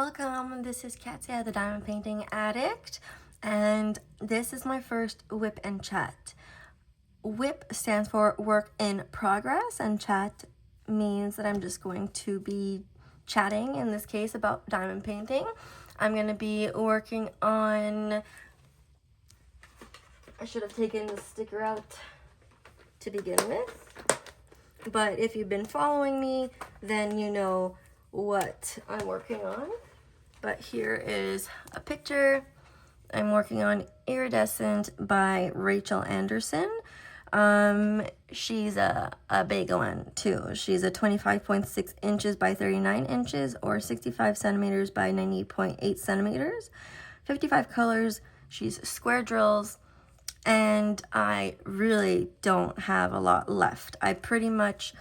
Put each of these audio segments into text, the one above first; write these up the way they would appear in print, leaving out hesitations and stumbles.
Welcome, this is Katya, the Diamond Painting Addict, and this is my first whip and chat. WIP stands for work in progress, and chat means that I'm just going to be chatting, in this case, about diamond painting. I'm going to be working on... I should have taken the sticker out to begin with, but if you've been following me, then you know what I'm working on. But here is a picture. I'm working on Iridescent by Rachel Anderson. She's a big one too. She's a 25.6 inches by 39 inches or 65 centimeters by 90.8 centimeters. 55 colors. She's square drills. And I really don't have a lot left. I pretty much,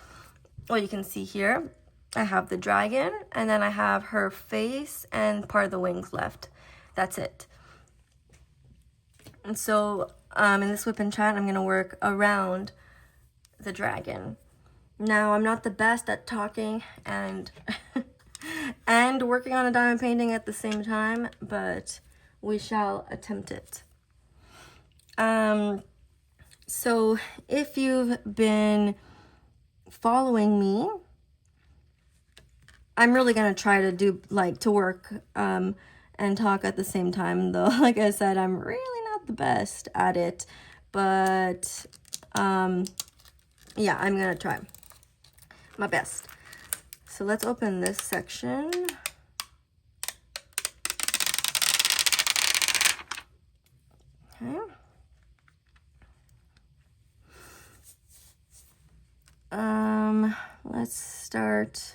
well, you can see here, I have the dragon, and then I have her face and part of the wings left. That's it. And so in this whip and chat, I'm going to work around the dragon. Now, I'm not the best at talking and and working on a diamond painting at the same time, but we shall attempt it. So if you've been following me, I'm really going to try to do, to work, and talk at the same time, though. Like I said, I'm really not the best at it, but, yeah, I'm going to try my best. So let's open this section. Okay. Let's start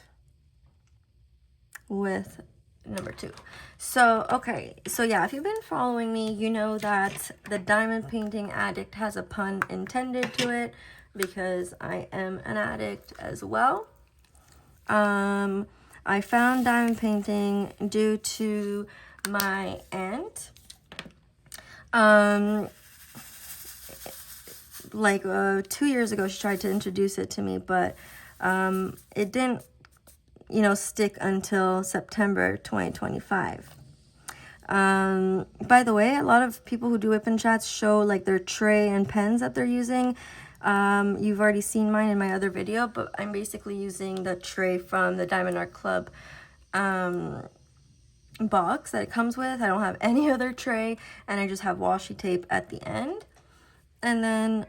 with number 2. So, okay, so yeah, if you've been following me, you know that the Diamond Painting Addict has a pun intended to it because I am an addict as well. I found diamond painting due to my aunt. 2 years ago, she tried to introduce it to me, but it didn't, stick until September 2025. By the way, a lot of people who do whip and chats show their tray and pens that they're using. You've already seen mine in my other video, but I'm basically using the tray from the Diamond Art Club box that it comes with. I don't have any other tray, and I just have washi tape at the end. And then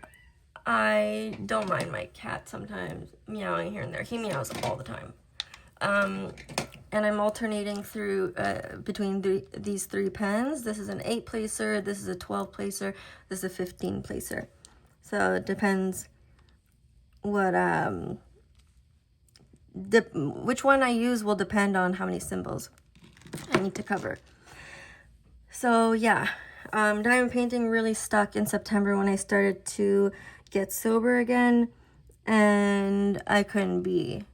I don't mind my cat sometimes meowing here and there. He meows all the time. And I'm alternating through between these 3 pens. This is an 8 placer, this is a 12 placer, this is a 15 placer. So it depends what which one I use will depend on how many symbols I need to cover. So yeah, diamond painting really stuck in September when I started to get sober again, and I couldn't be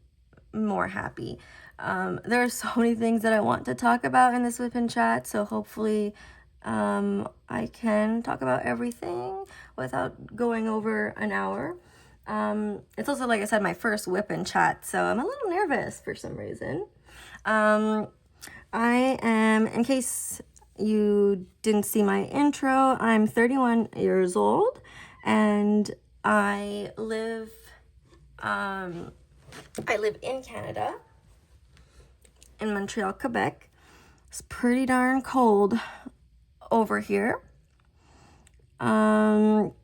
more happy. There are so many things that I want to talk about in this whip and chat, so hopefully I can talk about everything without going over an hour. It's also, like I said, my first whip and chat, so I'm a little nervous for some reason. I am, in case you didn't see my intro, I'm 31 years old, and I live in Canada, in Montreal, Quebec. It's pretty darn cold over here. So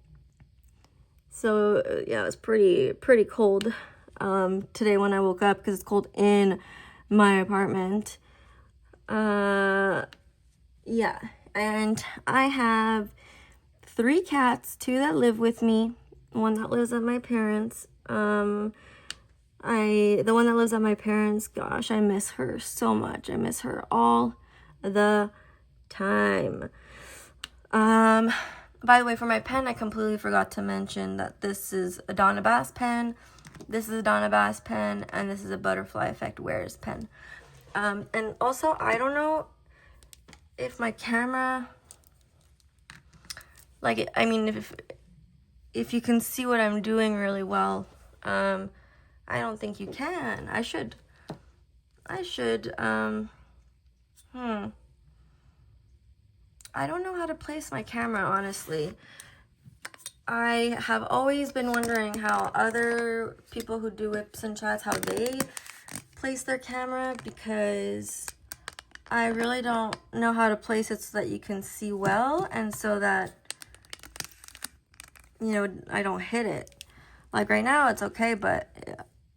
yeah, it was pretty cold today when I woke up because it's cold in my apartment. Yeah, and I have 3 cats, 2 that live with me, 1 that lives at my parents'. The one that lives at my parents', gosh, I miss her so much. I miss her all the time. By the way, for my pen, I completely forgot to mention that this is a Donna Bass pen, this is a Donna Bass pen, and this is a Butterfly Effect Wears pen. And also, I don't know if my camera, if you can see what I'm doing really well. I don't think you can. I should I don't know how to place my camera, honestly. I have always been wondering how other people who do whips and chats, how they place their camera, because I really don't know how to place it so that you can see well and so that, you know, I don't hit it. Like right now it's okay, but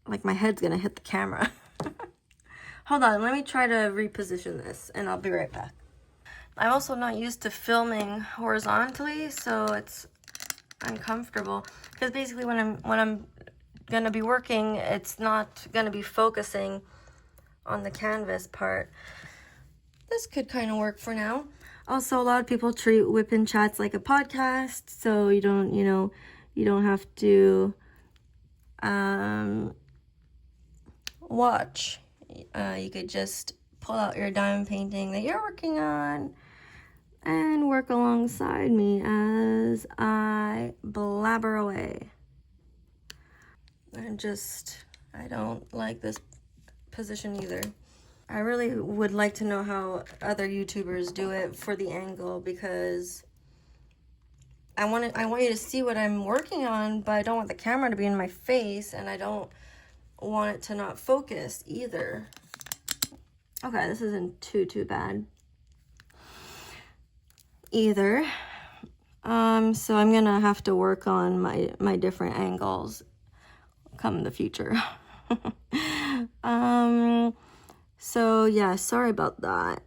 like my head's gonna hit the camera. Hold on, let me try to reposition this and I'll be right back. I'm also not used to filming horizontally, so it's uncomfortable because basically when I'm gonna be working, it's not gonna be focusing on the canvas part. This could kind of work for now. Also, a lot of people treat whip and chats like a podcast, so you don't, you know, you don't have to watch. You could just pull out your diamond painting that you're working on and work alongside me as I blabber away. I don't like this position either. I really would like to know how other YouTubers do it for the angle, because I want you to see what I'm working on, but I don't want the camera to be in my face, and I don't want it to not focus either. Okay, this isn't too bad either. So I'm gonna have to work on my different angles come the future. So yeah, sorry about that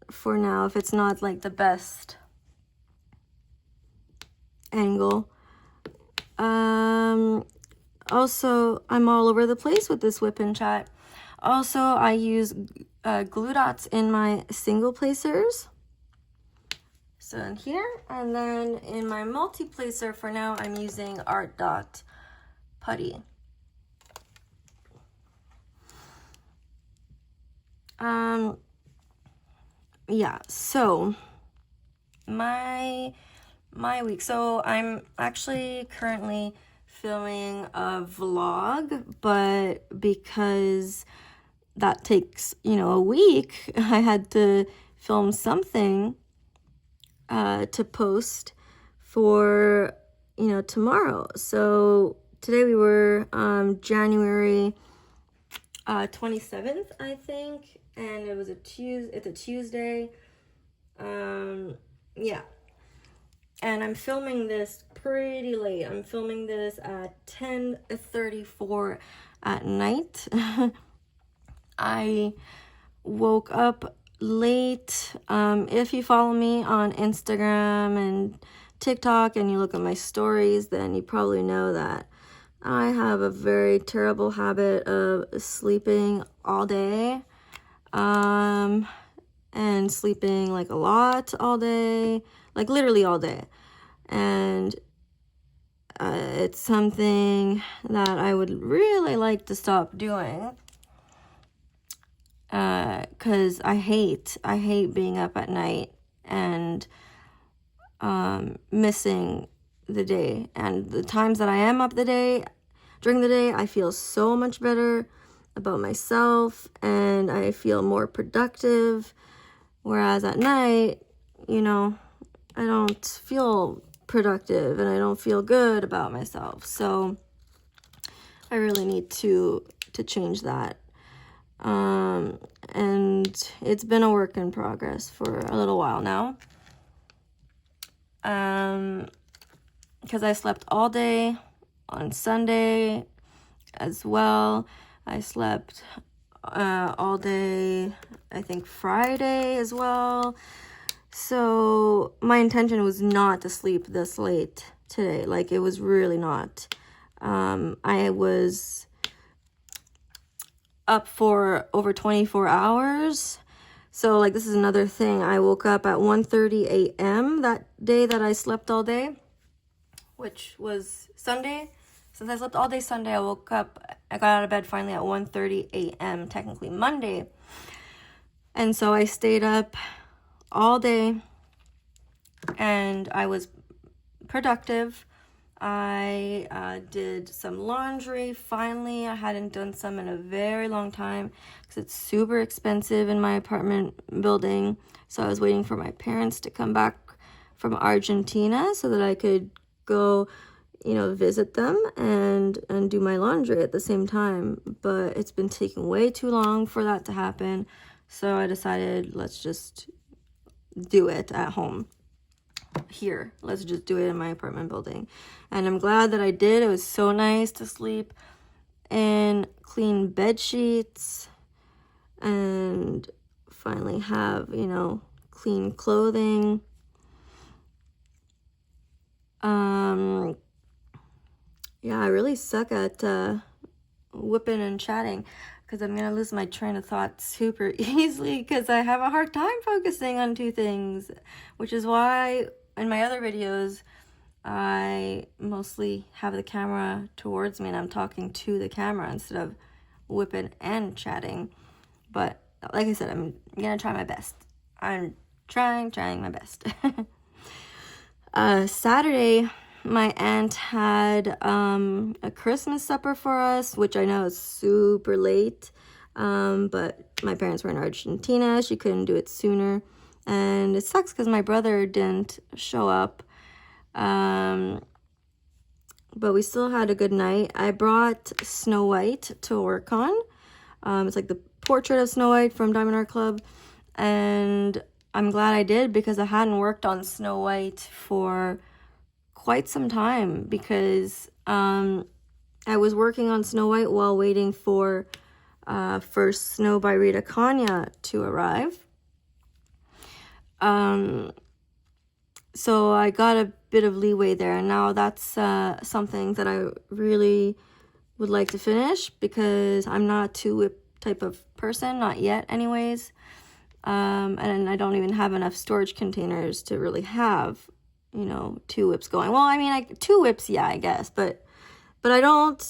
for now if it's not like the best angle. Also, I'm all over the place with this whip and chat. Also, I use glue dots in my single placers. So in here, and then in my multi-placer for now, I'm using Art Dot Putty. Yeah, so my week. So I'm actually currently filming a vlog, but because that takes, you know, a week, I had to film something to post for, you know, tomorrow. So today we were January 27th, I think, and it was it's a Tuesday. Yeah, and I'm filming this pretty late. I'm filming this at 10:34 at night. I woke up late. If you follow me on Instagram and TikTok and you look at my stories, then you probably know that I have a very terrible habit of sleeping all day, and sleeping like a lot all day, like literally all day. And it's something that I would really like to stop doing, because I hate being up at night and missing the day. And the times that I am up during the day, I feel so much better about myself and I feel more productive. Whereas at night, you know, I don't feel productive and I don't feel good about myself. So I really need to change that. And it's been a work in progress for a little while now. Because I slept all day on Sunday as well. I slept all day, I think Friday as well. So my intention was not to sleep this late today. Like, it was really not. I was up for over 24 hours. So, like, this is another thing. I woke up at 1:30 a.m. that day that I slept all day, which was Sunday. Since I slept all day Sunday, I got out of bed finally at 1:30 a.m., technically Monday. And so I stayed up all day and I was productive. I did some laundry. Finally, I hadn't done some in a very long time because it's super expensive in my apartment building. So I was waiting for my parents to come back from Argentina so that I could go, you know, visit them and do my laundry at the same time. But it's been taking way too long for that to happen. So I decided, let's just do it at home. Here, let's just do it in my apartment building. And I'm glad that I did. It was so nice to sleep in clean bed sheets and finally have, you know, clean clothing. Yeah, I really suck at whipping and chatting because I'm gonna lose my train of thought super easily because I have a hard time focusing on two things, which is why in my other videos I mostly have the camera towards me and I'm talking to the camera instead of whipping and chatting. But like I said, I'm gonna try my best. I'm trying my best. Saturday, my aunt had a Christmas supper for us, which I know is super late, but my parents were in Argentina. She couldn't do it sooner, and it sucks because my brother didn't show up, but we still had a good night. I brought Snow White to work on. It's like the portrait of Snow White from Diamond Art Club, and I'm glad I did because I hadn't worked on Snow White for quite some time because I was working on Snow White while waiting for First Snow by Rita Kanya to arrive. So I got a bit of leeway there, and now that's something that I really would like to finish because I'm not a two-whip type of person, not yet anyways. And I don't even have enough storage containers to really have, you know, two whips going. Well, I mean, two whips, yeah, I guess, but I don't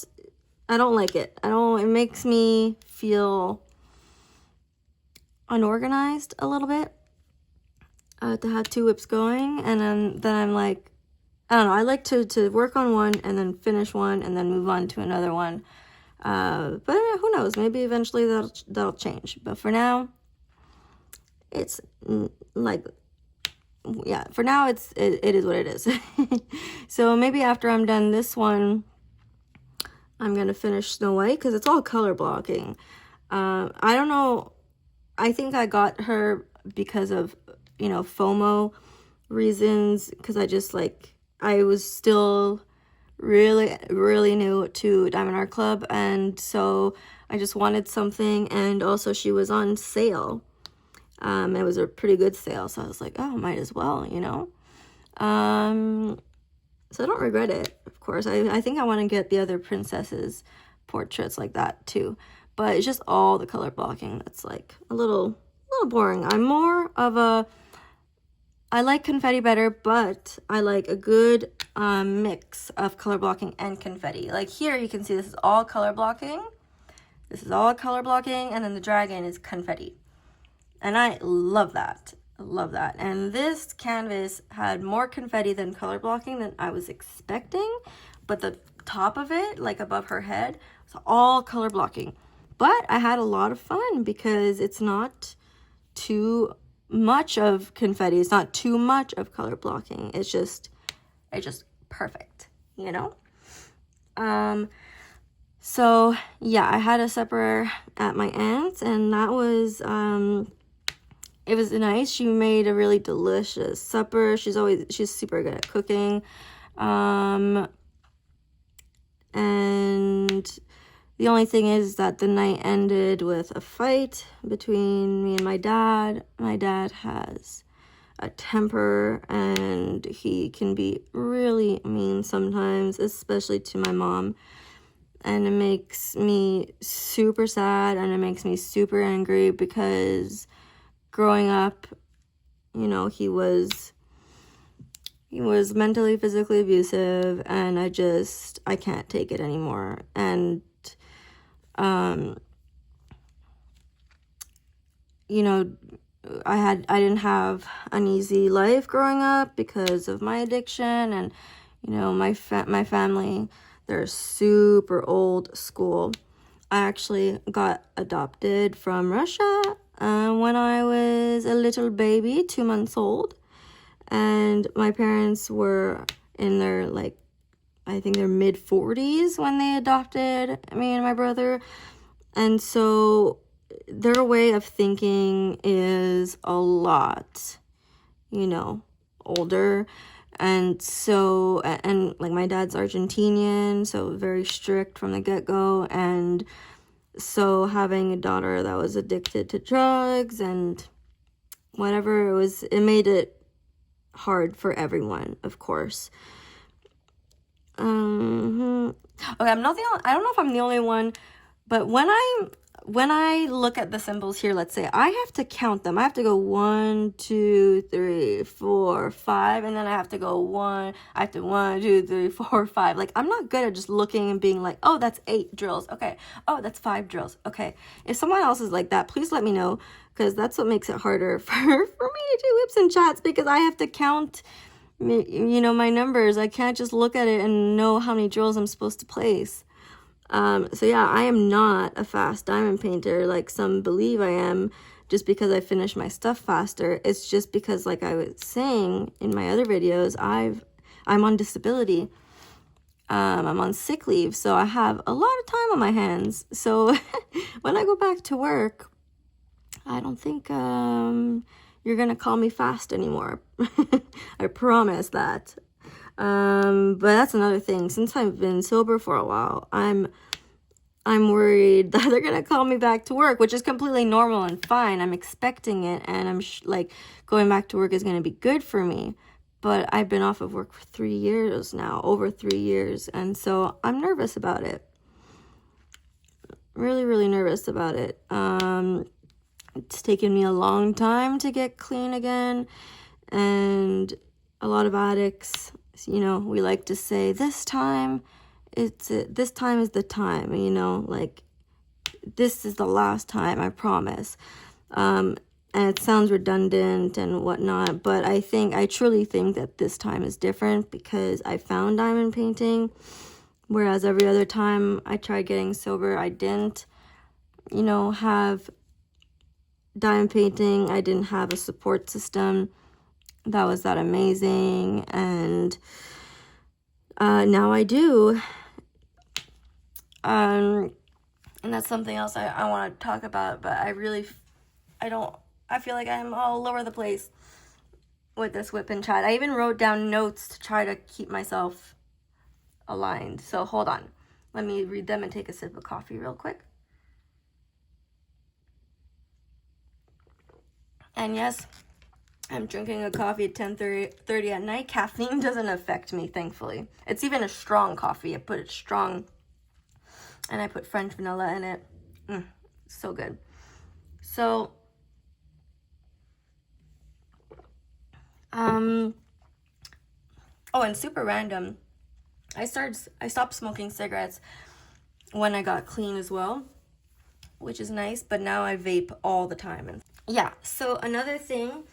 like it. It makes me feel unorganized a little bit to have two whips going, and then I'm like, I don't know, I like to work on one and then finish one and then move on to another one. But who knows, maybe eventually that'll change. But for now, it's like, yeah, for now it is what it is. So maybe after I'm done this one, I'm gonna finish Snow White because it's all color blocking. I don't know, I think I got her because of, you know, FOMO reasons, because I was still really new to Diamond Art Club, and so I just wanted something, and also she was on sale. It was a pretty good sale, so I was like, oh, might as well, you know. So I don't regret it, of course. I think I want to get the other princesses portraits like that too, but it's just all the color blocking that's like a little boring. I'm more of a, I like confetti better, but I like a good mix of color blocking and confetti. Like here you can see this is all color blocking. This is all color blocking, and then the dragon is confetti. And I love that. I love that. And this canvas had more confetti than color blocking than I was expecting. But the top of it, like above her head, was all color blocking. But I had a lot of fun because it's not too much of confetti. It's not too much of color blocking. It's just perfect, you know? So yeah, I had a supper at my aunt's, and that was, it was nice. She made a really delicious supper. She's super good at cooking. And the only thing is that the night ended with a fight between me and my dad. My dad has a temper, and he can be really mean sometimes, especially to my mom. And it makes me super sad, and it makes me super angry because growing up, you know, he was mentally, physically abusive, and I can't take it anymore. And you know, I didn't have an easy life growing up because of my addiction, and You know, my family, they're super old school. I actually got adopted from Russia when I was a little baby, 2 months old. And my parents were in their, like, I think their mid-40s when they adopted me and my brother. And so their way of thinking is a lot, you know, older. And so, and like my dad's Argentinian, so very strict from the get-go. And so having a daughter that was addicted to drugs and whatever, it made it hard for everyone, of course. Okay, I don't know if I'm the only one, but when I look at the symbols here, let's say I have to count them. I have to go 1, 2, 3, 4, 5, and then I have to go 1, 2, 3, 4, 5. Like, I'm not good at just looking and being like, oh, that's 8 drills. Okay. Oh, that's 5 drills. Okay. If someone else is like that, please let me know, because that's what makes it harder for me to do whips and chats, because I have to count, you know, my numbers. I can't just look at it and know how many drills I'm supposed to place. So yeah, I am not a fast diamond painter like some believe I am, just because I finish my stuff faster. It's just because, like I was saying in my other videos, I'm on disability. I'm on sick leave, so I have a lot of time on my hands. So when I go back to work, I don't think you're gonna call me fast anymore. I promise that. But that's another thing. Since I've been sober for a while, I'm worried that they're gonna call me back to work, which is completely normal and fine. I'm expecting it, and I'm like, going back to work is gonna be good for me. But I've been off of work for 3 years now, over 3 years, and so I'm nervous about it. Really, really nervous about it. It's taken me a long time to get clean again, and a lot of addicts, you know, we like to say, this time is the time, you know, like, this is the last time, I promise. And it sounds redundant and whatnot, but I truly think that this time is different, because I found diamond painting, whereas every other time I tried getting sober, I didn't, you know, have diamond painting. I didn't have a support system that was that amazing, and now I do. And that's something else I want to talk about, but I feel like I'm all over the place with this whip and chat. I even wrote down notes to try to keep myself aligned. So hold on. Let me read them and take a sip of coffee real quick. And yes, I'm drinking a coffee at 10:30 at night. Caffeine doesn't affect me, thankfully. It's even a strong coffee. I put it strong, and I put French vanilla in it. So good. So, oh, and super random, I stopped smoking cigarettes when I got clean as well, which is nice, but now I vape all the time. And yeah, so another thing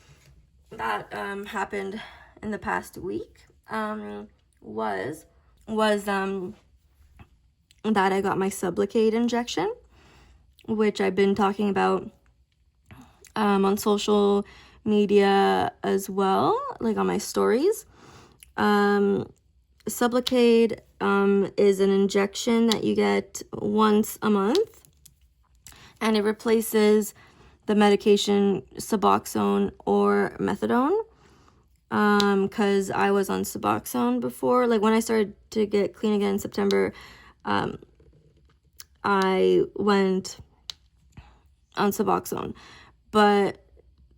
that happened in the past week was that I got my sublocade injection, which I've been talking about on social media as well, like on my stories. Sublocade is an injection that you get once a month, and it replaces the medication Suboxone or methadone, because I was on Suboxone before. Like, when I started to get clean again in September, I went on Suboxone, but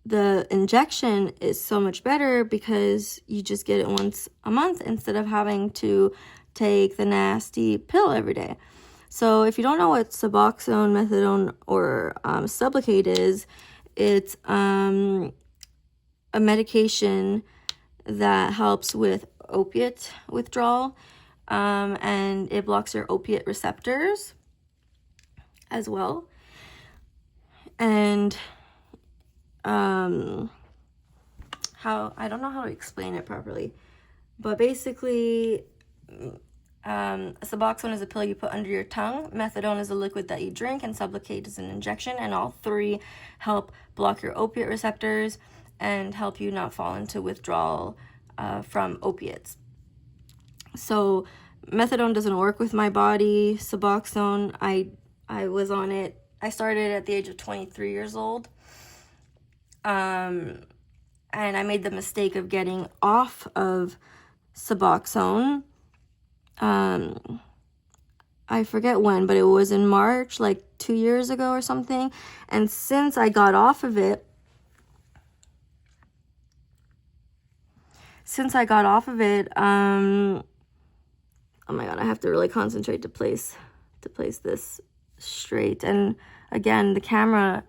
the injection is so much better because you just get it once a month instead of having to take the nasty pill every day. So if you don't know what Suboxone, methadone, or Sublocade is, it's a medication that helps with opiate withdrawal, and it blocks your opiate receptors as well. And I don't know how to explain it properly. But basically, Suboxone is a pill you put under your tongue, methadone is a liquid that you drink, and sublocade is an injection, and all three help block your opiate receptors and help you not fall into withdrawal from opiates. So methadone doesn't work with my body. Suboxone, I was on it. I started at the age of 23 years old. And I made the mistake of getting off of Suboxone. I forget when, but it was in March, like 2 years ago or something. And since I got off of it, oh my God, I have to really concentrate to place this straight. And again, the camera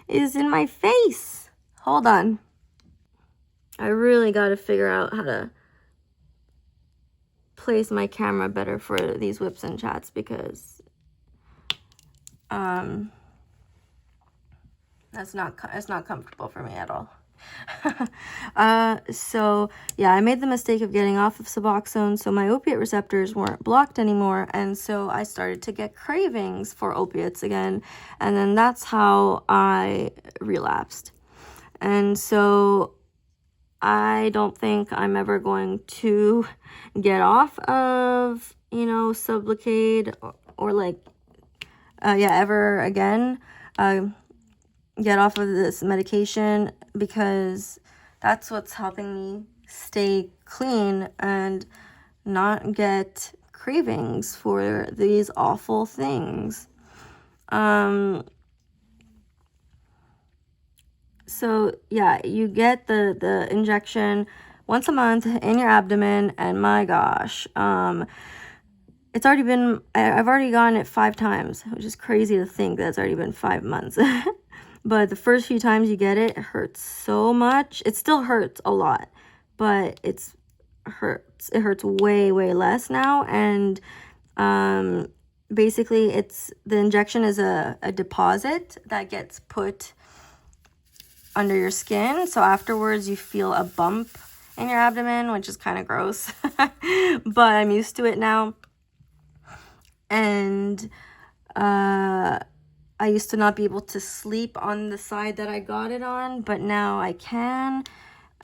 is in my face. Hold on. I really got to figure out how to place my camera better for these whips and chats, because it's not comfortable for me at all. So yeah, I made the mistake of getting off of Suboxone, so my opiate receptors weren't blocked anymore, and so I started to get cravings for opiates again, and then that's how I relapsed. And so I don't think I'm ever going to get off of, sublocade or like, ever again, get off of this medication, because that's what's helping me stay clean and not get cravings for these awful things. So yeah, you get the injection once a month in your abdomen, and my gosh, I've already gotten it 5 times, which is crazy to think that it's already been 5 months. But the first few times you get it, it hurts so much. It still hurts a lot, but it hurts way, way less now. And basically the injection is a deposit that gets put under your skin. So afterwards you feel a bump in your abdomen, which is kind of gross. But I'm used to it now. And I used to not be able to sleep on the side that I got it on, but now I can.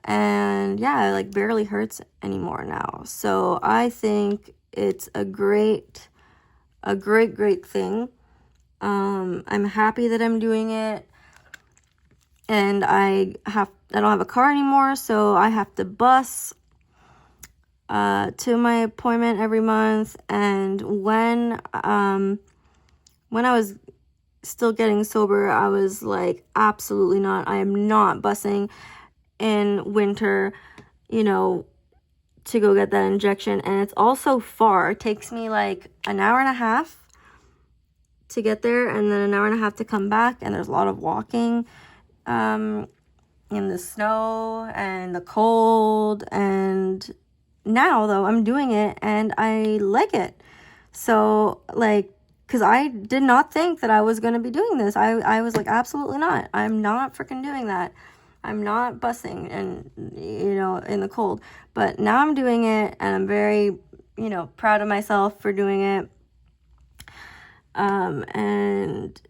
And yeah, it like barely hurts anymore now. So I think it's a great thing. I'm happy that I'm doing it. And I don't have a car anymore, so I have to bus to my appointment every month. And when I was still getting sober, I was like, absolutely not. I am not busing in winter, to go get that injection. And it's also far. It takes me like an hour and a half to get there, and then an hour and a half to come back. And there's a lot of walking in the snow and the cold. And now though, I'm doing it and I like it. So like, because I did not think that I was going to be doing this. I was like, absolutely not. I'm not freaking doing that. I'm not busing and, in the cold. But now I'm doing it, and I'm very, proud of myself for doing it. And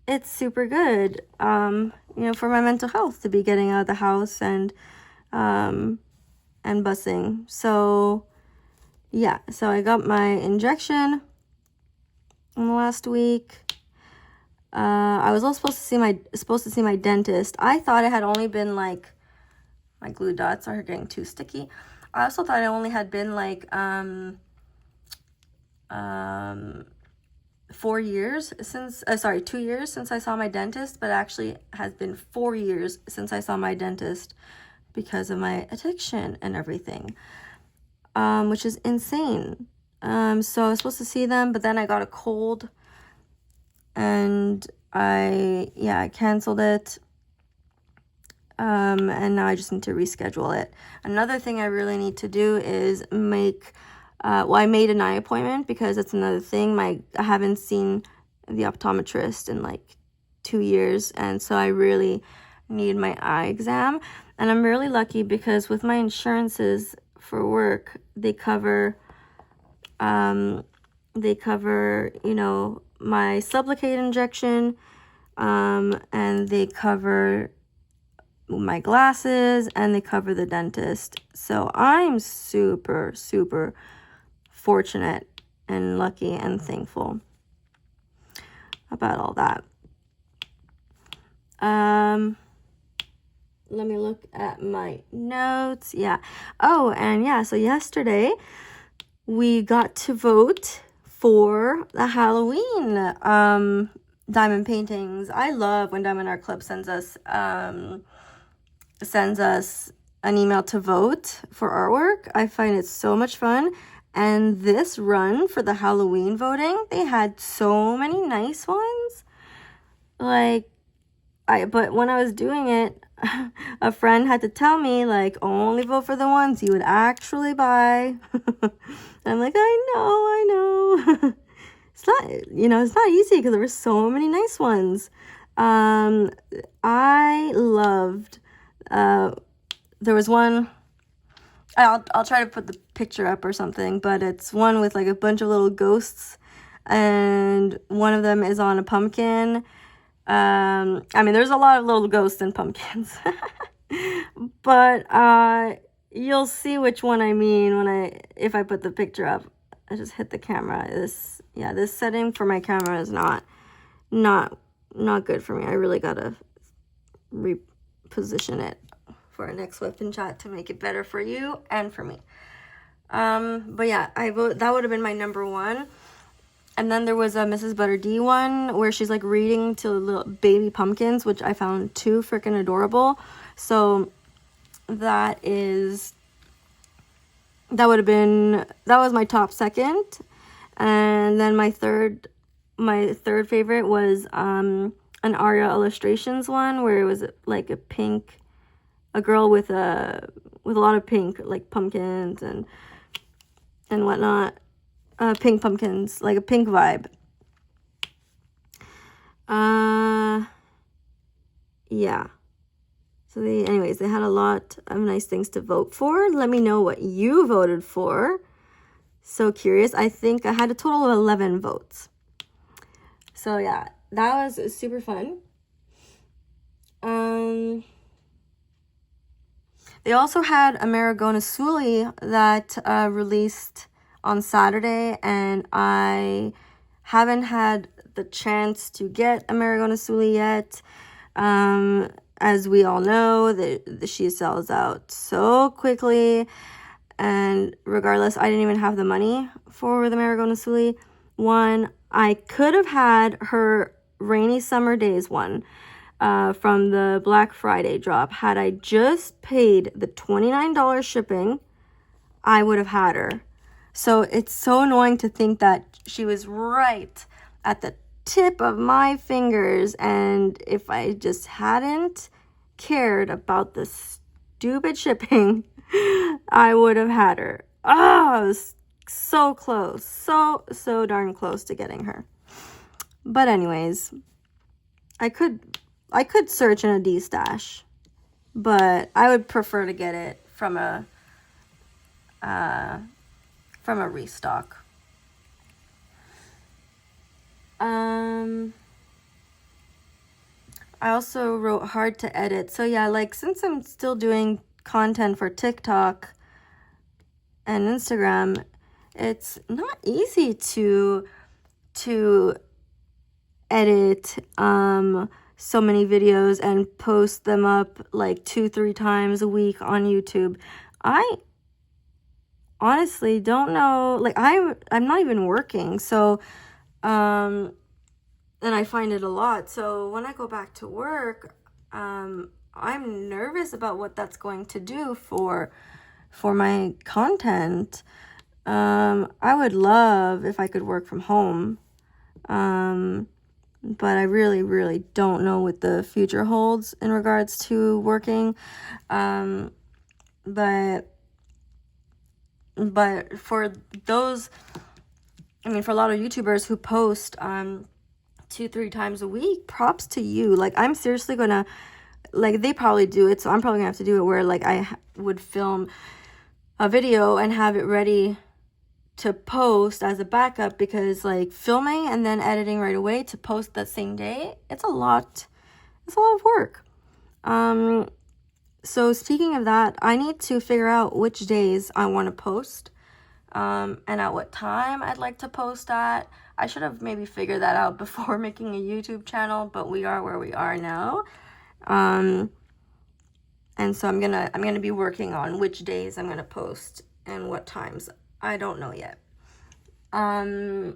it's super good, for my mental health to be getting out of the house and busing. So, yeah. So I got my injection in the last week. I was also supposed to see my dentist. I thought it had only been like, my glue dots are getting too sticky. I also thought it only had been like 2 years since I saw my dentist, but actually has been 4 years since I saw my dentist because of my addiction and everything, which is insane. So I was supposed to see them, but then I got a cold, and I canceled it. And now I just need to reschedule it. Another thing I really need to do is make, I made an eye appointment, because that's another thing. I haven't seen the optometrist in like 2 years, and so I really need my eye exam. And I'm really lucky because with my insurances for work, they cover, you know, my sublocade injection, and they cover my glasses, and they cover the dentist. So I'm super, super fortunate and lucky and thankful about all that. Let me look at my notes. Yeah. Oh, and yeah, so yesterday we got to vote for the Halloween diamond paintings. I love when Diamond Art Club sends us an email to vote for artwork. I find it so much fun. And this run for the Halloween voting, they had so many nice ones. Like, but when I was doing it, a friend had to tell me, like, only vote for the ones you would actually buy. I'm like, I know. It's not, you know, it's not easy because there were so many nice ones. I loved, there was one, I'll try to put the picture up or something, but it's one with like a bunch of little ghosts, and one of them is on a pumpkin. I mean, there's a lot of little ghosts and pumpkins, but you'll see which one I mean if I put the picture up. I just hit the camera. This setting for my camera is not good for me. I really gotta reposition it for our next whip and chat to make it better for you and for me. But yeah, that would have been my number one. And then there was a Mrs. Butter D one where she's like reading to little baby pumpkins, which I found too freaking adorable. So that was my top second. And then my third favorite was an Aria Illustrations one where it was like a girl with a lot of pink, like pumpkins and whatnot. Pink pumpkins, like a pink vibe. Yeah. So they had a lot of nice things to vote for. Let me know what you voted for. So curious. I think I had a total of 11 votes. So yeah, that was super fun. They also had a Marigona that released on Saturday, and I haven't had the chance to get a Marigona yet. As we all know, she sells out so quickly, and regardless, I didn't even have the money for the Marigona one. I could have had her Rainy Summer Days one from the Black Friday drop. Had I just paid the $29 shipping, I would have had her. So it's so annoying to think that she was right at the tip of my fingers, and if I just hadn't cared about the stupid shipping, I would have had her. Oh, I was so close. So darn close to getting her. But anyways, I could search in a D stash, but I would prefer to get it from a restock. I also wrote hard to edit. So yeah, like since I'm still doing content for TikTok and Instagram, it's not easy to edit so many videos and post them up like 2-3 times a week on YouTube. I honestly don't know, like I'm not even working, so and I find it a lot. So when I go back to work, I'm nervous about what that's going to do for my content. I would love if I could work from home, but I really, really don't know what the future holds in regards to working. But for those, I mean, for a lot of YouTubers who post 2-3 times a week, props to you. Like, I'm seriously gonna like they probably do it, so I'm probably gonna have to do it where like I would film a video and have it ready to post as a backup, because like filming and then editing right away to post that same day, it's a lot of work. So speaking of that, I need to figure out which days I want to post, and at what time I'd like to post at. I should have maybe figured that out before making a YouTube channel, but we are where we are now. And so I'm gonna be working on which days I'm gonna post and what times. I don't know yet. Yeah,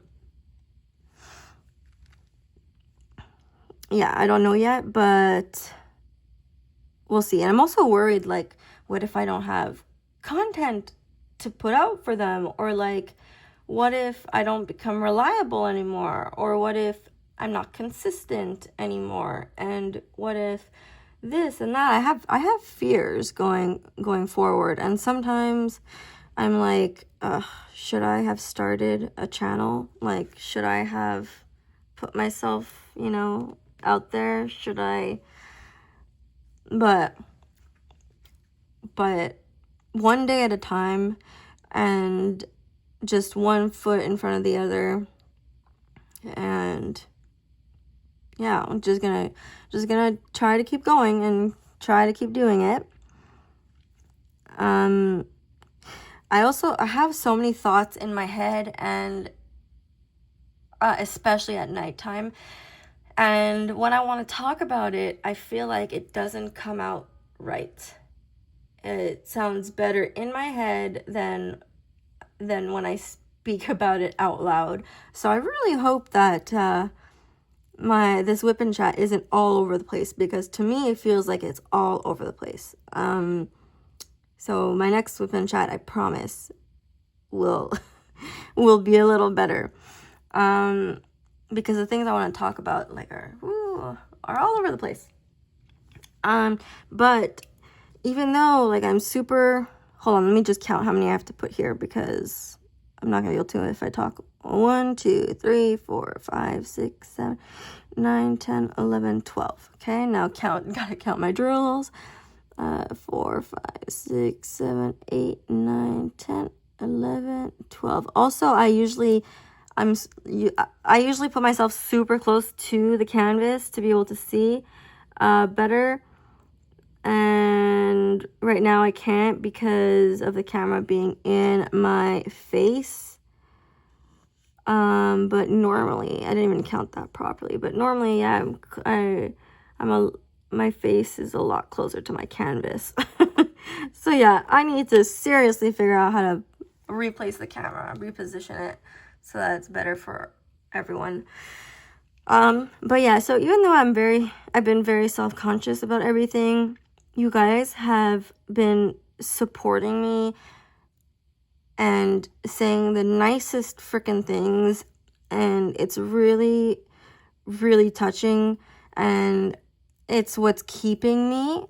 I don't know yet, but we'll see. And I'm also worried, like, what if I don't have content to put out for them? Or like, what if I don't become reliable anymore? Or what if I'm not consistent anymore? And what if this and that? I have fears going forward. And sometimes I'm like, should I have started a channel? Like, should I have put myself, you know, out there? Should I? But one day at a time, and just one foot in front of the other. And yeah, I'm just gonna try to keep going and try to keep doing it. I have so many thoughts in my head, and especially at nighttime. And when I want to talk about it, I feel like it doesn't come out right. It sounds better in my head than when I speak about it out loud. So I really hope that this whip and chat isn't all over the place, because to me it feels like it's all over the place. So my next whip and chat, I promise, will be a little better. Because the things I want to talk about like are all over the place. But even though like I'm super, hold on, let me just count how many I have to put here, because I'm not gonna be able to if I talk. 1, 2, 3, 4, 5, 6, 7, 9, 10, 11, 12. Okay, now gotta count my drills. 4, 5, 6, 7, 8, 9, 10, 11, 12. Also, I usually put myself super close to the canvas to be able to see better. And right now I can't because of the camera being in my face. But normally, I didn't even count that properly, but normally, yeah, my face is a lot closer to my canvas. So yeah, I need to seriously figure out how to replace the camera, reposition it so that it's better for everyone. But yeah, so even though I've been very self-conscious about everything, you guys have been supporting me and saying the nicest freaking things, and it's really, really touching, and it's what's keeping me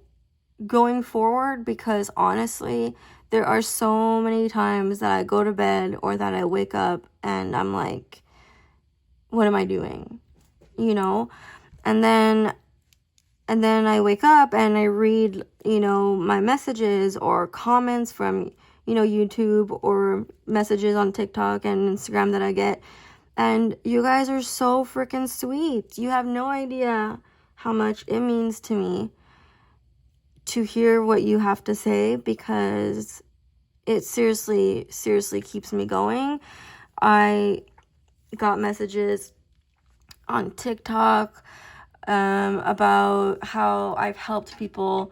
going forward, because honestly, there are so many times that I go to bed or that I wake up and I'm like, what am I doing? You know? And then I wake up and I read, you know, my messages or comments from, you know, YouTube or messages on TikTok and Instagram that I get. And you guys are so freaking sweet. You have no idea how much it means to me to hear what you have to say, because it seriously keeps me going. I got messages on TikTok about how I've helped people,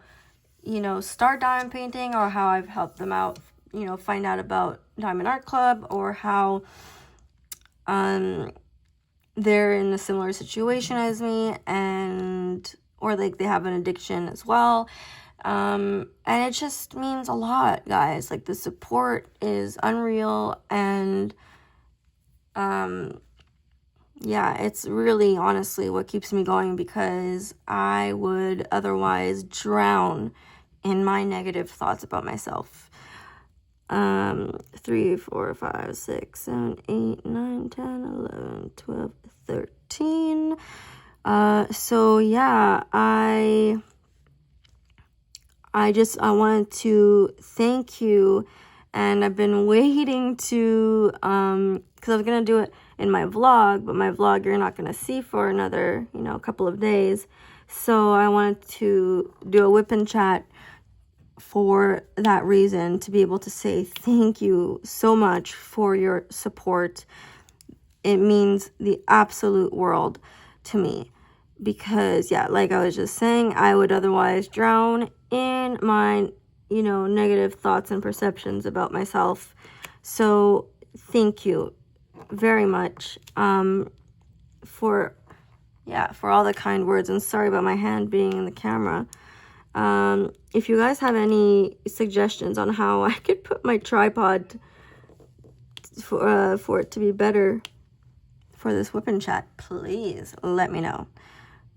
you know, start diamond painting, or how I've helped them out, you know, find out about Diamond Art Club, or how they're in a similar situation as me, or like they have an addiction as well. And it just means a lot, guys. Like, the support is unreal, and yeah, it's really honestly what keeps me going, because I would otherwise drown in my negative thoughts about myself. 3, 4, 5, 6, 7, 8, 9, 10, 11, 12, 13. So yeah, I I wanted to thank you, and I've been waiting to, because I was going to do it in my vlog, but my vlog you're not going to see for another, a couple of days. So I wanted to do a whip and chat for that reason, to be able to say thank you so much for your support. It means the absolute world to me, because yeah, like I was just saying, I would otherwise drown in my negative thoughts and perceptions about myself. So thank you very much for all the kind words, and sorry about my hand being in the camera. If you guys have any suggestions on how I could put my tripod for it to be better for this whip and chat, please let me know,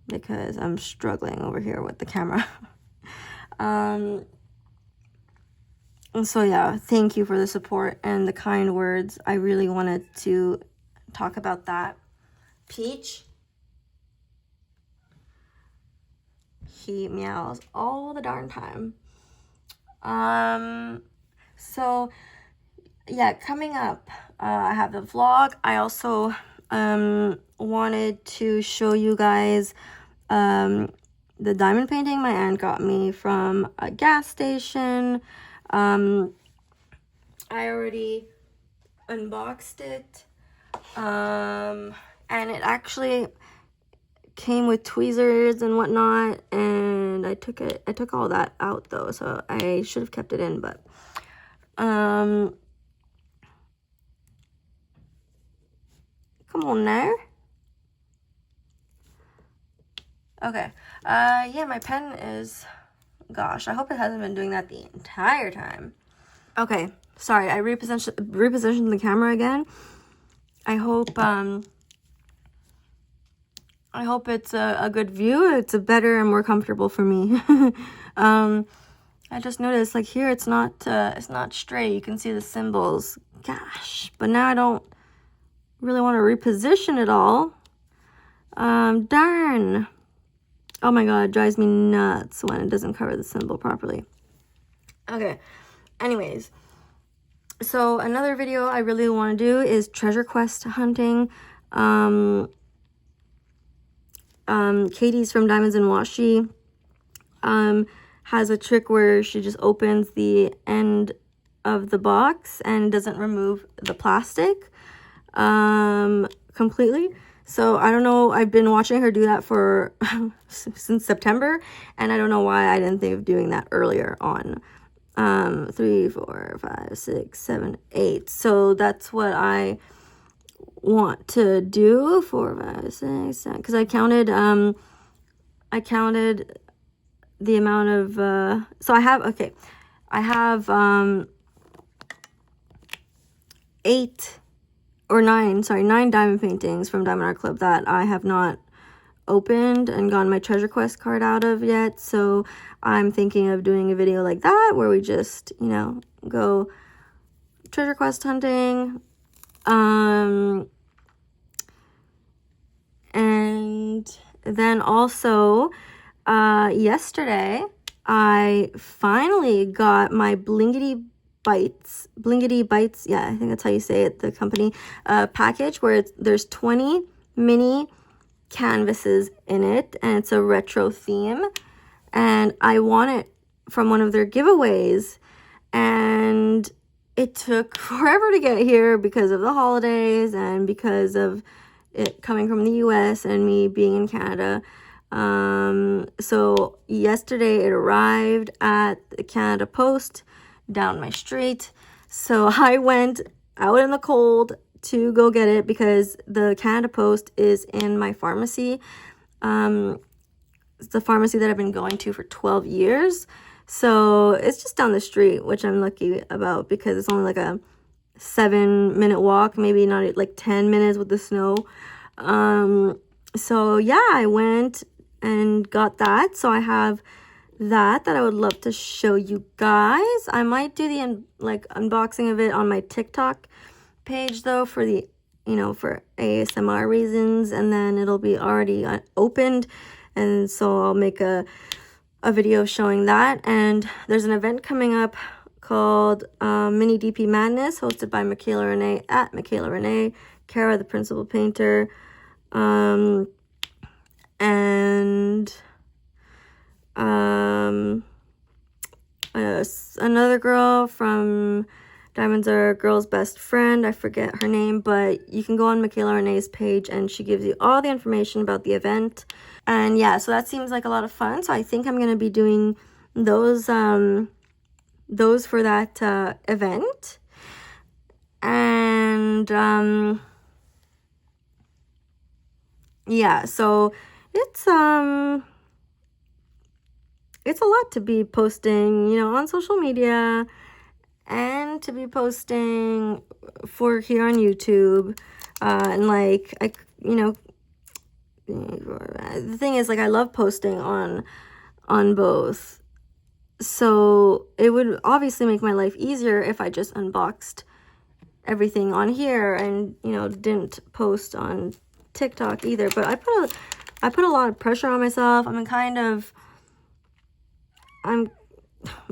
because I'm struggling over here with the camera. And so yeah, thank you for the support and the kind words. I really wanted to talk about that. Peach, he meows all the darn time. So yeah, coming up, I have the vlog. I also wanted to show you guys the diamond painting my aunt got me from a gas station. I already unboxed it, and it actually came with tweezers and whatnot, and I took all that out though, so I should have kept it in, but come on now. Okay, yeah, my pen is, gosh, I hope it hasn't been doing that the entire time. Okay, sorry, I repositioned the camera again. I hope it's a good view. It's a better and more comfortable for me. I just noticed, like, here it's not straight. You can see the symbols. Gosh, but now I don't really want to reposition it all. Darn. Oh my god, it drives me nuts when it doesn't cover the symbol properly. Okay, anyways, so another video I really want to do is treasure quest hunting. Katie's from Diamonds and Washi has a trick where she just opens the end of the box and doesn't remove the plastic completely. So I don't know, I've been watching her do that for since September, and I don't know why I didn't think of doing that earlier on. 3, 4, 5, 6, 7, 8. So that's what I want to do. 4, 5, 6, 7, because I counted the amount of so I have 9 diamond paintings from Diamond Art Club that I have not opened and gotten my treasure quest card out of yet. So I'm thinking of doing a video like that where we just, go treasure quest hunting. And then also yesterday I finally got my Blingity Bites, yeah, I think that's how you say it, the company package, where there's 20 mini canvases in it, and it's a retro theme, and I won it from one of their giveaways, and it took forever to get here because of the holidays and because of it coming from the US and me being in Canada. So yesterday it arrived at the Canada Post down my street, so I went out in the cold to go get it because the Canada Post is in my pharmacy. It's the pharmacy that I've been going to for 12 years, so it's just down the street, which I'm lucky about because it's only like a 7-minute walk, maybe not like 10 minutes with the snow. So yeah, I went and got that, so I have that I would love to show you guys. I might do the unboxing of it on my TikTok page though, for the for ASMR reasons, and then it'll be already opened, and so I'll make a a video showing that. And there's an event coming up called Mini DP Madness, hosted by Michaela Renee at Michaela Renee, Kara, the principal painter, and another girl from Diamonds Are a Girl's Best Friend. I forget her name, but you can go on Michaela Renee's page and she gives you all the information about the event. And yeah, so that seems like a lot of fun. So I think I'm going to be doing those for that event. And yeah, so it's a lot to be posting, you know, on social media, and to be posting for here on YouTube. And like, the thing is, like, I love posting on both. So it would obviously make my life easier if I just unboxed everything on here and, you know, didn't post on TikTok either. But I put a lot of pressure on myself. My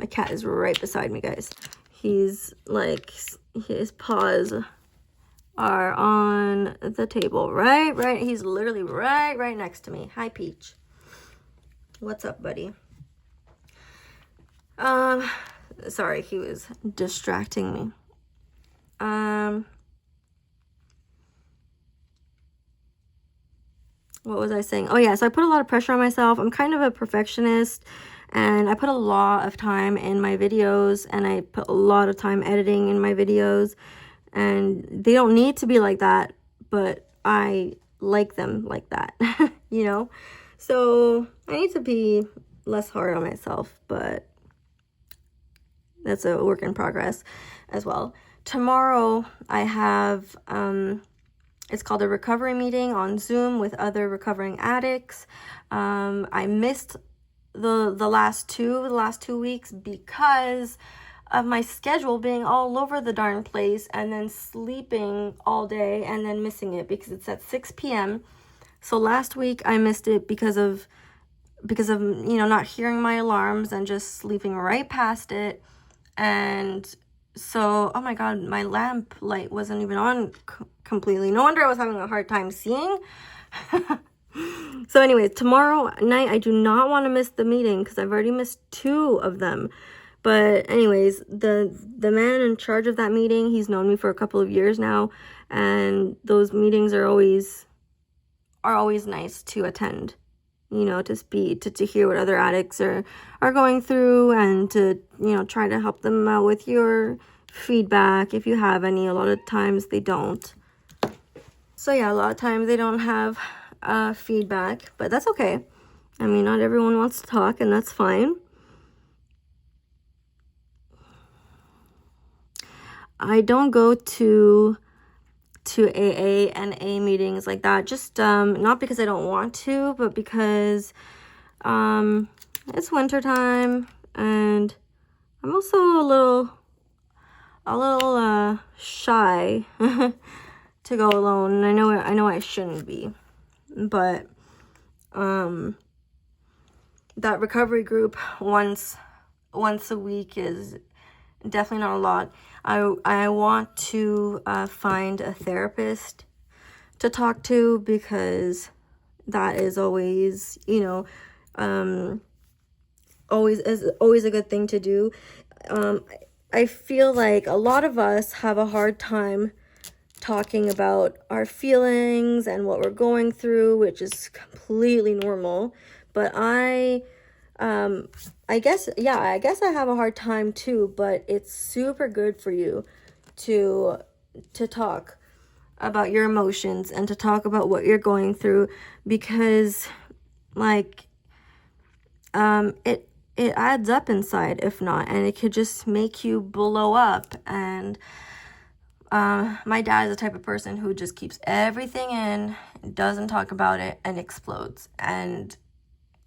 cat is right beside me, guys. He's like, his paws are on the table, right. He's literally right next to me. Hi, Peach. What's up, buddy? Sorry, he was distracting me. What was I saying? Oh yeah, so I put a lot of pressure on myself. I'm kind of a perfectionist, and I put a lot of time in my videos, and I put a lot of time editing in my videos, and they don't need to be like that, but I like them like that, you know? So I need to be less hard on myself, but that's a work in progress as well. Tomorrow I have, it's called a recovery meeting on Zoom with other recovering addicts. I missed the last two weeks because of my schedule being all over the darn place, and then sleeping all day and then missing it because it's at 6 p.m. So last week I missed it because of you know, not hearing my alarms and just sleeping right past it. And so, oh my god, my lamp light wasn't even on completely. No wonder I was having a hard time seeing. So anyways, tomorrow night I do not want to miss the meeting because I've already missed 2 of them. But anyways, the man in charge of that meeting, he's known me for a couple of years now, and those meetings are always nice to attend. You know, to hear what other addicts are going through, and to, you know, try to help them out with your feedback if you have any. A lot of times they don't. So yeah, a lot of times they don't have feedback, but that's okay. I mean, not everyone wants to talk, and that's fine. I don't go to AA and A meetings like that, just not because I don't want to, but because it's winter time, and I'm also a little shy to go alone. And I know I shouldn't be, but that recovery group once a week is definitely not a lot. I want to find a therapist to talk to, because that is always, you know, always a good thing to do. I feel like a lot of us have a hard time talking about our feelings and what we're going through, which is completely normal. But I guess I have a hard time too, but it's super good for you to talk about your emotions and to talk about what you're going through, because like it adds up inside, if not, and it could just make you blow up. And my dad is the type of person who just keeps everything in, doesn't talk about it, and explodes. And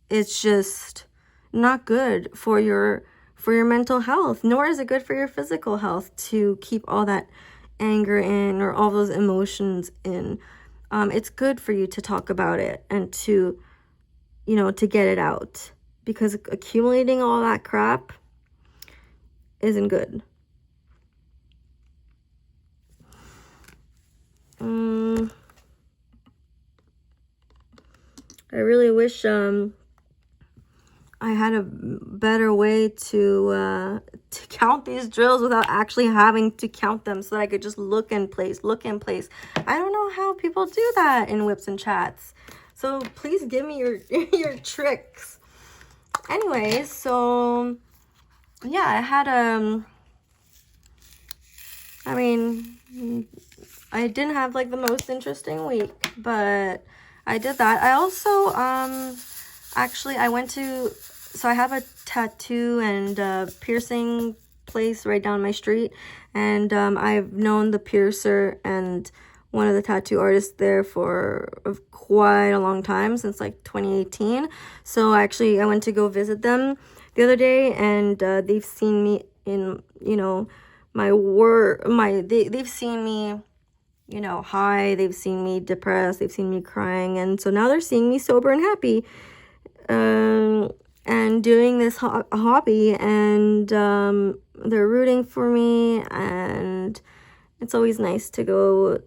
it's just not good for your mental health, nor is it good for your physical health to keep all that anger in, or all those emotions in. It's good for you to talk about it and to, you know, to get it out. because accumulating all that crap isn't good. I really wish I had a better way to count these drills without actually having to count them, so that I could just look in place. I don't know how people do that in whips and chats. So please give me your your tricks. Anyways, so yeah, I had I mean, I didn't have like the most interesting week, but I did that. I also actually I went to, so I have a tattoo and piercing place right down my street, and I've known the piercer and one of the tattoo artists there for quite a long time, since like 2018. So actually I went to go visit them the other day, and they've seen me in, you know, they've seen me, you know, high, they've seen me depressed, they've seen me crying, and so now they're seeing me sober and happy, and doing this hobby, and they're rooting for me, and it's always nice to go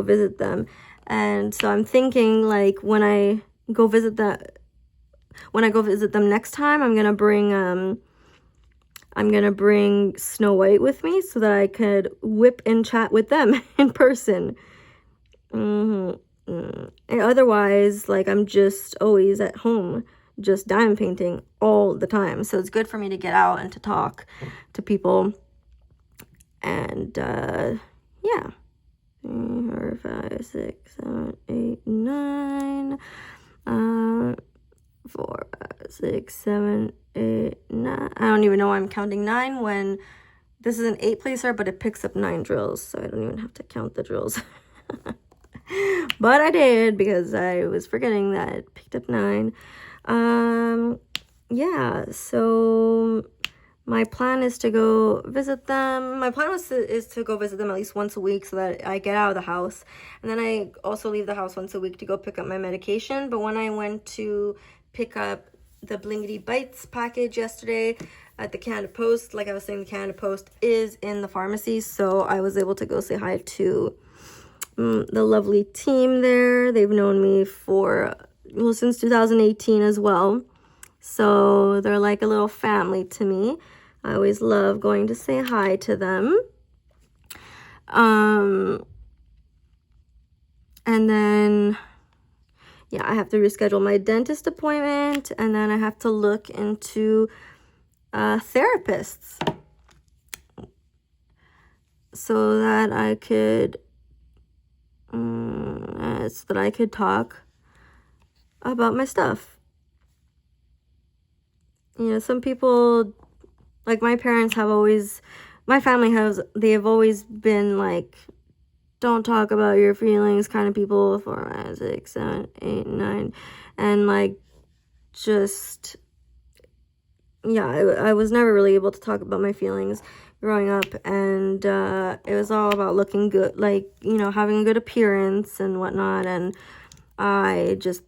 visit them. And so I'm thinking, like, when I go visit them next time, I'm gonna bring Snow White with me, so that I could whip and chat with them in person. And otherwise, like, I'm just always at home, just diamond painting all the time. So it's good for me to get out and to talk to people. And yeah. 4, 5, 6, 7, 8, 9. 4, 5, 6, 7, 8, 9. I don't even know why I'm counting 9 when this is an 8 placer, but it picks up 9 drills, so I don't even have to count the drills. But I did, because I was forgetting that it picked up 9. Yeah, so my plan is to go visit them. My plan is to go visit them at least once a week, so that I get out of the house. And then I also leave the house once a week to go pick up my medication. But when I went to pick up the Blingity Bites package yesterday at the Canada Post, like I was saying, the Canada Post is in the pharmacy, so I was able to go say hi to the lovely team there. They've known me since 2018 as well, so they're like a little family to me. I always love going to say hi to them. And then, yeah, I have to reschedule my dentist appointment, and then I have to look into therapists, so that I could talk about my stuff. You know, some people, like my parents my family they have always been like, don't talk about your feelings kind of people. 4, 5, 6, 7, 8, 9, and like, just, yeah, I was never really able to talk about my feelings growing up, and it was all about looking good, like, you know, having a good appearance and whatnot. And I just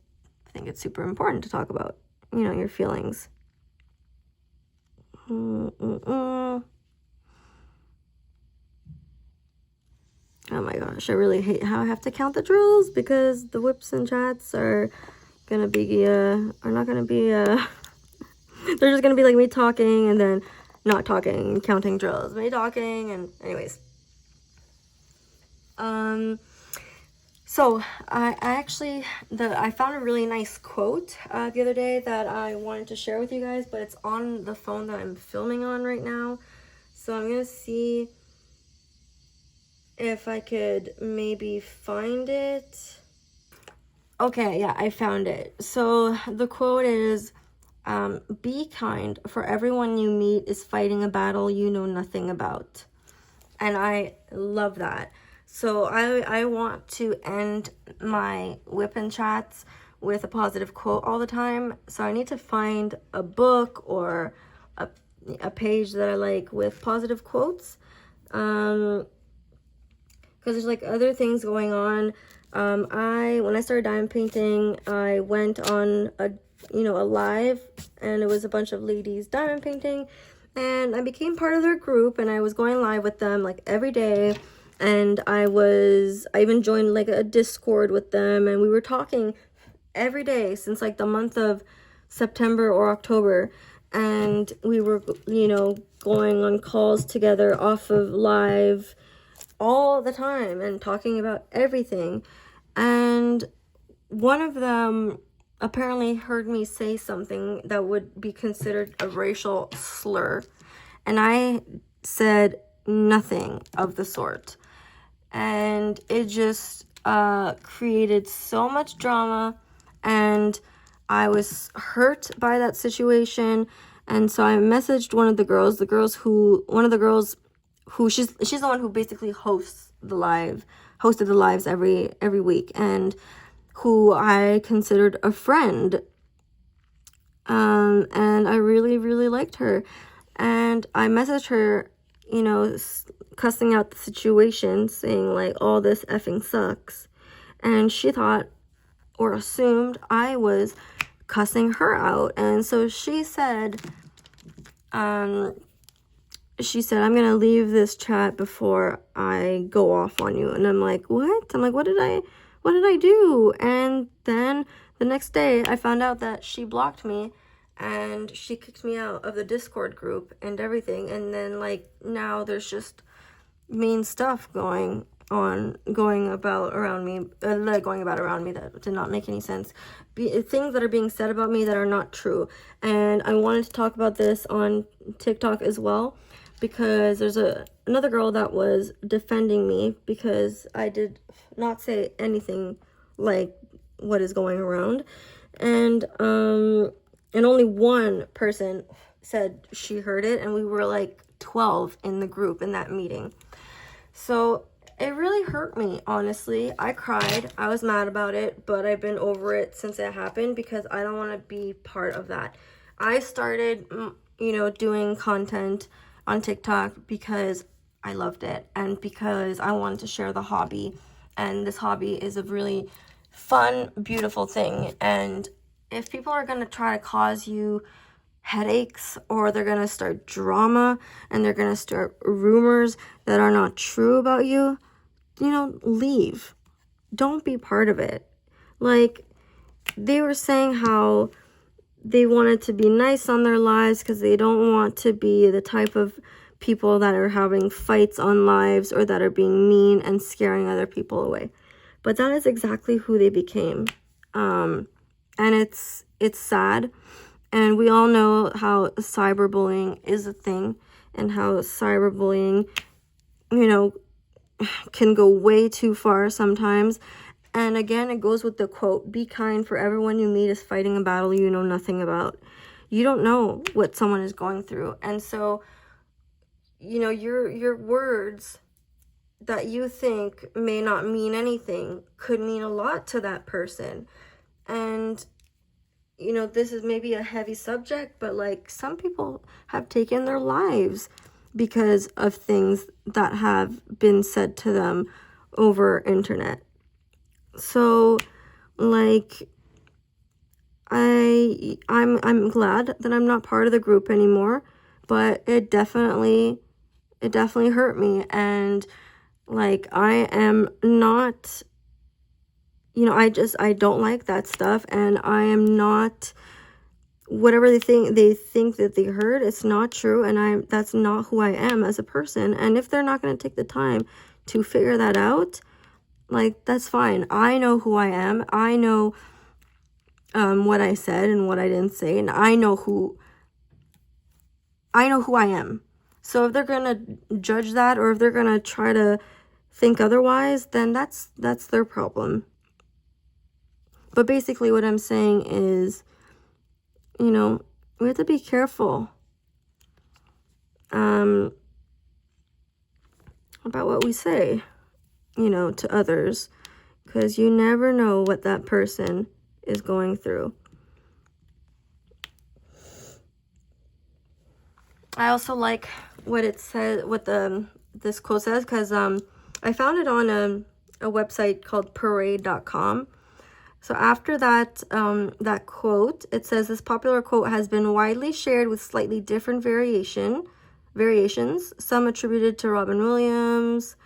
think it's super important to talk about, you know, your feelings. Oh my gosh, I really hate how I have to count the drills, because the whips and chats are gonna be they're just gonna be like me talking and then not talking, counting drills, me talking, and anyways. So I found a really nice quote the other day that I wanted to share with you guys, but it's on the phone that I'm filming on right now. So I'm gonna see if I could maybe find it. Okay, yeah, I found it. So the quote is, be kind, for everyone you meet is fighting a battle you know nothing about. And I love that. So I want to end my whip and chats with a positive quote all the time. So I need to find a book or a page that I like with positive quotes. Because there's like other things going on When I started diamond painting, I went on a live, and it was a bunch of ladies diamond painting, and I became part of their group, and I was going live with them like every day, and I even joined like a Discord with them, and we were talking every day since like the month of September or October, and we were going on calls together off of live all the time and talking about everything. And one of them apparently heard me say something that would be considered a racial slur, and I said nothing of the sort, and it just created so much drama, and I was hurt by that situation. And so I messaged one of the girls, who she's the one who basically hosted the lives every week, and who I considered a friend. And I really, really liked her. And I messaged her, cussing out the situation, saying like, all this effing sucks. And she thought or assumed I was cussing her out. And so she said, I'm gonna leave this chat before I go off on you. And I'm like, what? I'm like, what did I do? And then the next day I found out that she blocked me, and she kicked me out of the Discord group and everything. And then like now there's just mean stuff going about around me that did not make any sense. Things that are being said about me that are not true. And I wanted to talk about this on TikTok as well, because there's another girl that was defending me because I did not say anything like what is going around. And only one person said she heard it, and we were like 12 in the group in that meeting. So it really hurt me, honestly. I cried. I was mad about it, but I've been over it since it happened, because I don't want to be part of that. I started, doing content on TikTok because I loved it, and because I wanted to share the hobby. And this hobby is a really fun, beautiful thing. And if people are going to try to cause you headaches, or they're going to start drama, and they're going to start rumors that are not true about you, leave. Don't be part of it. Like, they were saying how they wanted to be nice on their lives because they don't want to be the type of people that are having fights on lives, or that are being mean and scaring other people away. But that is exactly who they became. And it's sad. And we all know how cyberbullying is a thing, and how cyberbullying, can go way too far sometimes. And again, it goes with the quote, be kind, for everyone you meet is fighting a battle you know nothing about. You don't know what someone is going through. And so, your words that you think may not mean anything could mean a lot to that person. And this is maybe a heavy subject, but like, some people have taken their lives because of things that have been said to them over internet. So like, I'm glad that I'm not part of the group anymore, but it definitely hurt me. And like, I am not, I don't like that stuff, and I am not, whatever they think that they heard, it's not true, and that's not who I am as a person. And if they're not going to take the time to figure that out, like, that's fine. I know who I am. I know what I said and what I didn't say, and I know who I am. So if they're going to judge that, or if they're going to try to think otherwise, then that's their problem. But basically what I'm saying is, we have to be careful about what we say, to others, because you never know what that person is going through. I also like what it says, what this quote says, because I found it on a website called parade.com. So after that, that quote, it says, this popular quote has been widely shared with slightly different variations, some attributed to Robin Williams,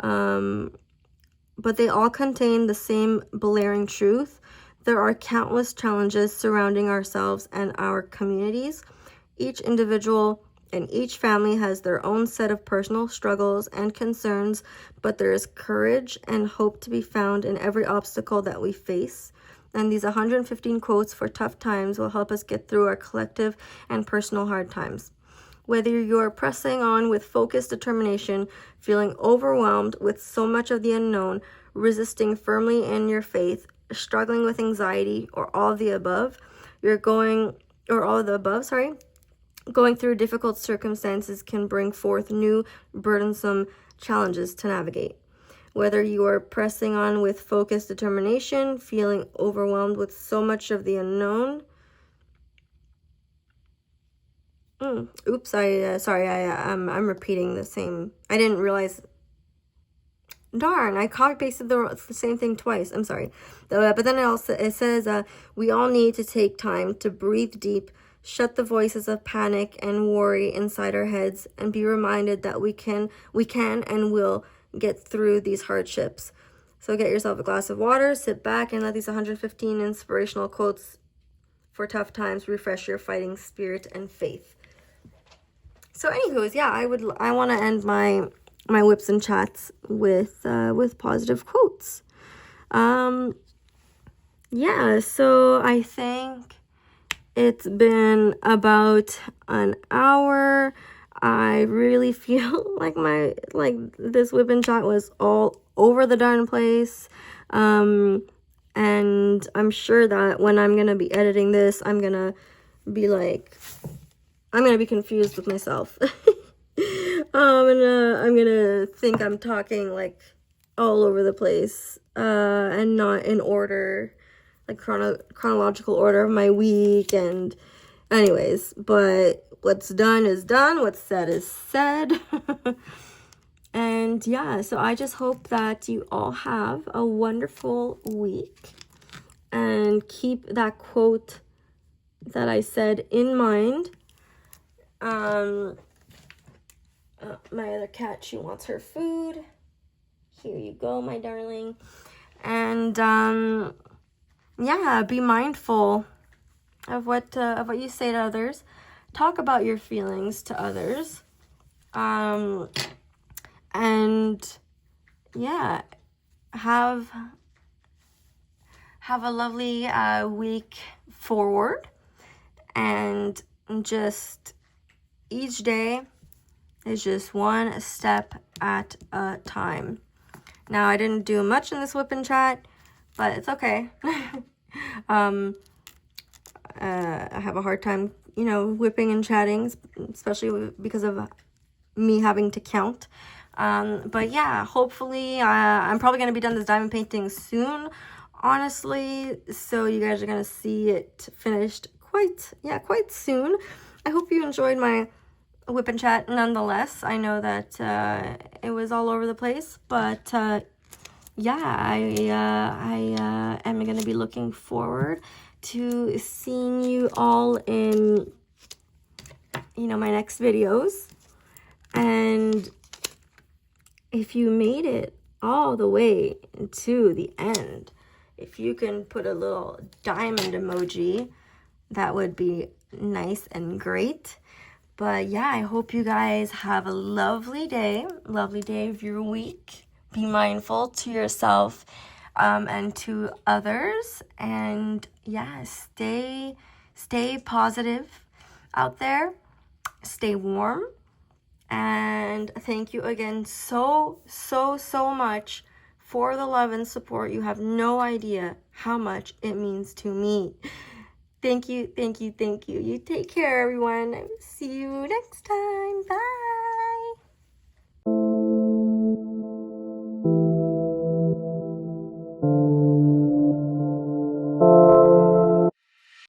but they all contain the same blaring truth. There are countless challenges surrounding ourselves and our communities. Each individual and each family has their own set of personal struggles and concerns, but there is courage and hope to be found in every obstacle that we face. And these 115 quotes for tough times will help us get through our collective and personal hard times. Whether you're pressing on with focused determination, feeling overwhelmed with so much of the unknown, resisting firmly in your faith, struggling with anxiety, or all of the above, going through difficult circumstances can bring forth new, burdensome challenges to navigate. Whether you are pressing on with focused determination, feeling overwhelmed with so much of the unknown. I'm repeating the same. I didn't realize. Darn, I copy pasted the same thing twice. I'm sorry. But then it says, we all need to take time to breathe deep, shut the voices of panic and worry inside our heads, and be reminded that we can and will get through these hardships. So get yourself a glass of water, sit back, and let these 115 inspirational quotes for tough times refresh your fighting spirit and faith. So anywho's, yeah, I want to end my whips and chats with positive quotes. Yeah, so I think it's been about an hour. I really feel like this whip and chat was all over the darn place. And I'm sure that when I'm gonna be editing this, I'm gonna be confused with myself. I'm gonna think I'm talking like all over the place, and not in order, like chronological order of my week. And anyways, but what's done is done, what's said is said. And yeah, so I just hope that you all have a wonderful week and keep that quote that I said in mind. My other cat, she wants her food. Here you go, my darling. And yeah, be mindful of what you say to others. Talk about your feelings to others. And yeah, have a lovely week forward, and just each day is just one step at a time. Now, I didn't do much in this whip and chat, but it's okay. I have a hard time, whipping and chatting, especially because of me having to count. But yeah, hopefully, I'm probably going to be done this diamond painting soon, honestly. So you guys are going to see it finished quite soon. I hope you enjoyed my whip and chat nonetheless. I know that it was all over the place, but yeah, I am going to be looking forward to seeing you all in my next videos. And if you made it all the way to the end, if you can put a little diamond emoji, that would be nice and great. But yeah, I hope you guys have a lovely day of your week. Be mindful to yourself and to others. And yeah, stay positive out there. Stay warm. And thank you again so much for the love and support. You have no idea how much it means to me. Thank you. You take care, everyone. See you next time. Bye.